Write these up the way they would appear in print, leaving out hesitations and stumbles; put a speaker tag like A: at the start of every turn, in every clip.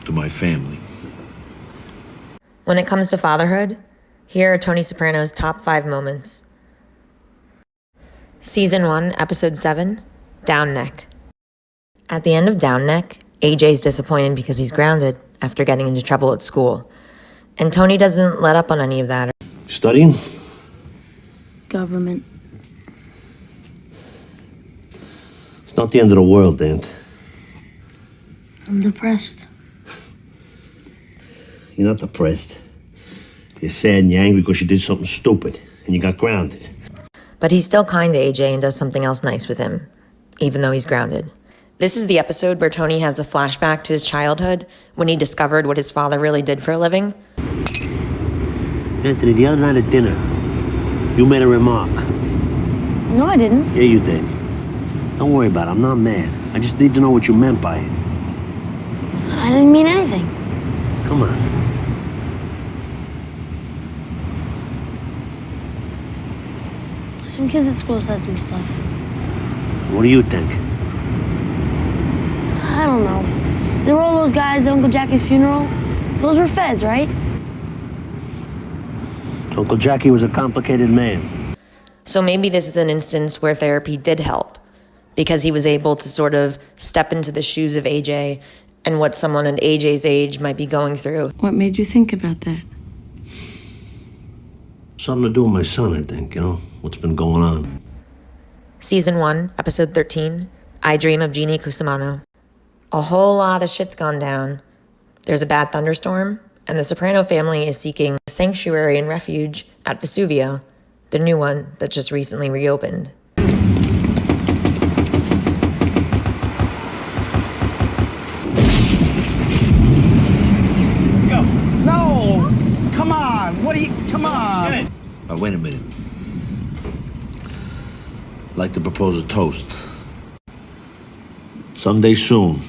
A: to my family.
B: When it comes to fatherhood, here are Tony Soprano's top 5 moments. Season 1, Episode 7, Down Neck. At the end of Down Neck, AJ's disappointed because he's grounded after getting into trouble at school. And Tony doesn't let up on any of that.
A: Studying?
C: Government.
A: It's not the end of the world, Aunt.
C: I'm depressed.
A: You're not depressed. You're sad and you're angry because you did something stupid and you got grounded.
B: But he's still kind to AJ and does something else nice with him, even though he's grounded. This is the episode where Tony has a flashback to his childhood when he discovered what his father really did for a living.
A: Anthony, the other night at dinner, you made a remark.
C: No, I didn't.
A: Yeah, you did. Don't worry about it. I'm not mad. I just need to know what you meant by it.
C: I didn't mean anything.
A: Come on.
C: Some kids at school said some stuff.
A: What do you think?
C: I don't know. There were all those guys at Uncle Jackie's funeral. Those were feds, right?
A: Uncle Jackie was a complicated man.
B: So maybe this is an instance where therapy did help, because he was able to sort of step into the shoes of AJ and what someone at AJ's age might be going through.
D: What made you think about that?
A: Something to do with my son, I think, what's been going on.
B: Season 1, Episode 13, I Dream of Jeannie Cusamano. A whole lot of shit's gone down. There's a bad thunderstorm, and the Soprano family is seeking sanctuary and refuge at Vesuvio, the new one that just recently reopened.
E: No! Come on! Come on!
A: Wait a minute. I'd like to propose a toast. Someday soon,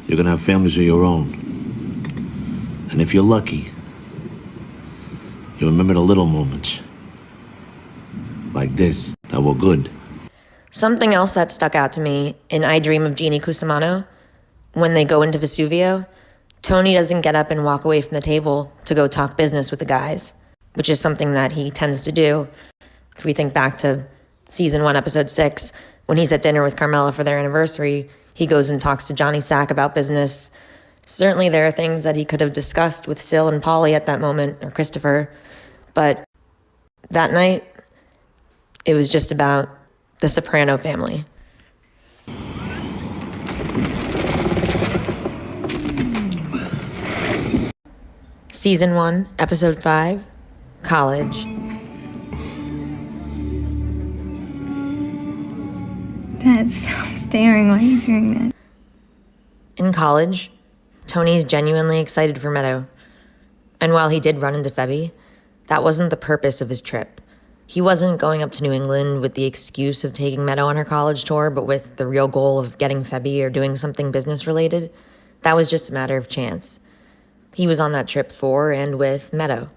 A: you're gonna have families of your own. And if you're lucky, you remember the little moments. Like this, that were good.
B: Something else that stuck out to me in I Dream of Jeannie Cusamano, when they go into Vesuvio, Tony doesn't get up and walk away from the table to go talk business with the guys, which is something that he tends to do. If we think back to Season 1, Episode 6, when he's at dinner with Carmela for their anniversary, he goes and talks to Johnny Sack about business. Certainly there are things that he could have discussed with Sil and Polly at that moment, or Christopher, but that night, it was just about the Soprano family. Season 1, Episode 5, College.
F: Dad, stop staring. Why are you doing that?
B: In college, Tony's genuinely excited for Meadow. And while he did run into Febby, that wasn't the purpose of his trip. He wasn't going up to New England with the excuse of taking Meadow on her college tour, but with the real goal of getting Febby or doing something business-related. That was just a matter of chance. He was on that trip for and with Meadow,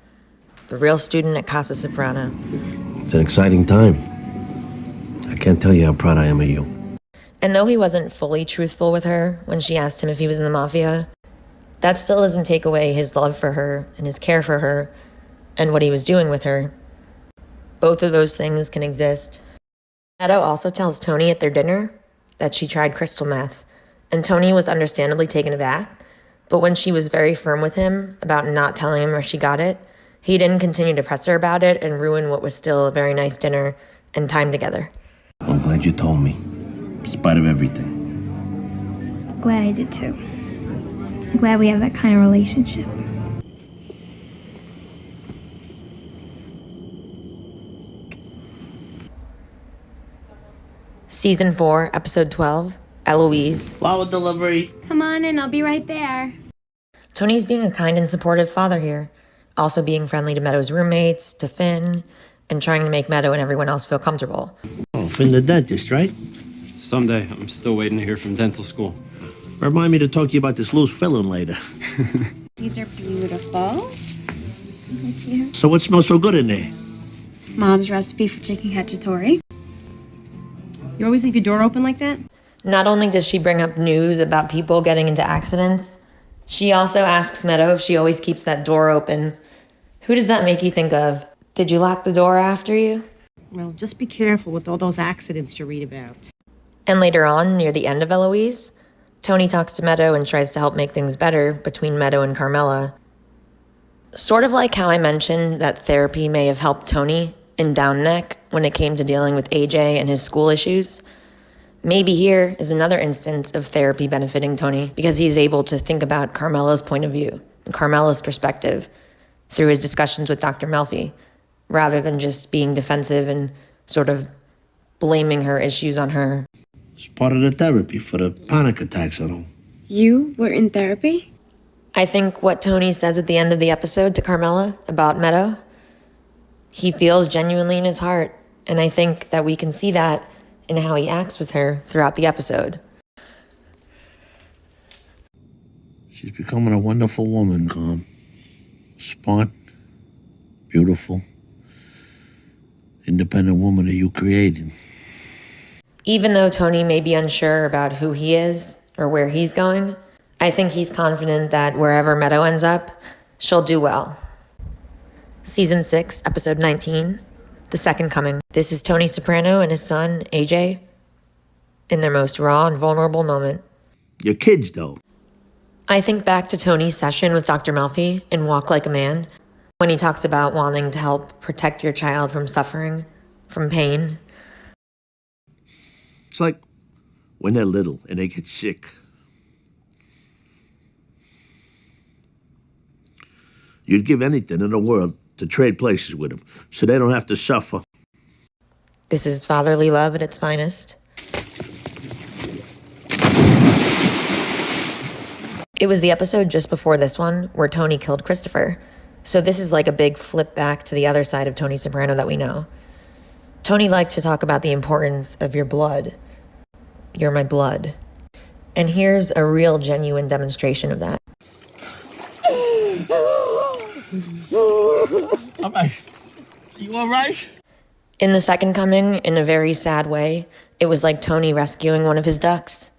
B: the real student at Casa Soprano.
A: It's an exciting time. I can't tell you how proud I am of you.
B: And though he wasn't fully truthful with her when she asked him if he was in the mafia, that still doesn't take away his love for her and his care for her and what he was doing with her. Both of those things can exist. Meadow also tells Tony at their dinner that she tried crystal meth, and Tony was understandably taken aback, but when she was very firm with him about not telling him where she got it, he didn't continue to press her about it and ruin what was still a very nice dinner and time together.
A: I'm glad you told me, in spite of everything.
F: Glad I did too. I'm glad we have that kind of relationship.
B: Season 4, Episode 12, Eloise.
E: Flower delivery.
F: Come on in, I'll be right there.
B: Tony's being a kind and supportive father here, also being friendly to Meadow's roommates, to Finn, and trying to make Meadow and everyone else feel comfortable.
A: Oh, Finn the dentist, right?
G: Someday. I'm still waiting to hear from dental school.
A: Remind me to talk to you about this loose filling later.
F: These are beautiful. Thank you.
A: So what smells so good in there?
F: Mom's recipe for chicken cacciatore.
D: You always leave your door open like that?
B: Not only does she bring up news about people getting into accidents, She also asks Meadow if she always keeps that door open. Who does that make you think of? Did you lock the door after you?
H: Well, just be careful with all those accidents you read about.
B: And later on, near the end of Eloise, Tony talks to Meadow and tries to help make things better between Meadow and Carmela. Sort of like how I mentioned that therapy may have helped Tony in Down Neck when it came to dealing with AJ and his school issues. Maybe here is another instance of therapy benefiting Tony because he's able to think about Carmela's point of view and Carmela's perspective through his discussions with Dr. Melfi, rather than just being defensive and sort of blaming her issues on her.
A: It's part of the therapy for the panic attacks and all.
F: You were in therapy?
B: I think what Tony says at the end of the episode to Carmela about Meadow, he feels genuinely in his heart, and I think that we can see that in how he acts with her throughout the episode.
A: She's becoming a wonderful woman, Carm. Smart, beautiful, independent woman that you created.
B: Even though Tony may be unsure about who he is or where he's going, I think he's confident that wherever Meadow ends up, she'll do well. Season 6, Episode 19, The Second Coming. This is Tony Soprano and his son, AJ, in their most raw and vulnerable moment.
A: Your kids, though.
B: I think back to Tony's session with Dr. Melfi in Walk Like a Man, when he talks about wanting to help protect your child from suffering, from pain.
A: It's like when they're little and they get sick. You'd give anything in the world to trade places with them so they don't have to suffer.
B: This is fatherly love at its finest. It was the episode just before this one where Tony killed Christopher. So this is like a big flip back to the other side of Tony Soprano that we know. Tony liked to talk about the importance of your blood. You're my blood. And here's a real genuine demonstration of that.
A: All right. You all right?
B: In The Second Coming, in a very sad way, it was like Tony rescuing one of his ducks.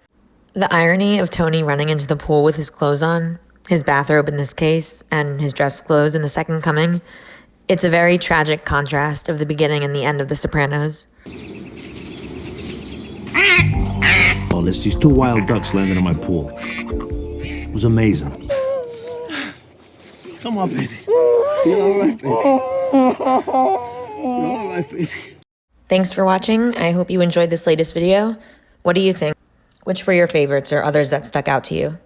B: The irony of Tony running into the pool with his clothes on, his bathrobe in this case, and his dress clothes in The Second Coming, it's a very tragic contrast of the beginning and the end of The Sopranos.
A: Oh, there's these 2 wild ducks landing in my pool. It was amazing. Come on, baby. You all right, baby? You all right, baby?
B: Thanks for watching. I hope you enjoyed this latest video. What do you think? Which were your favorites or others that stuck out to you?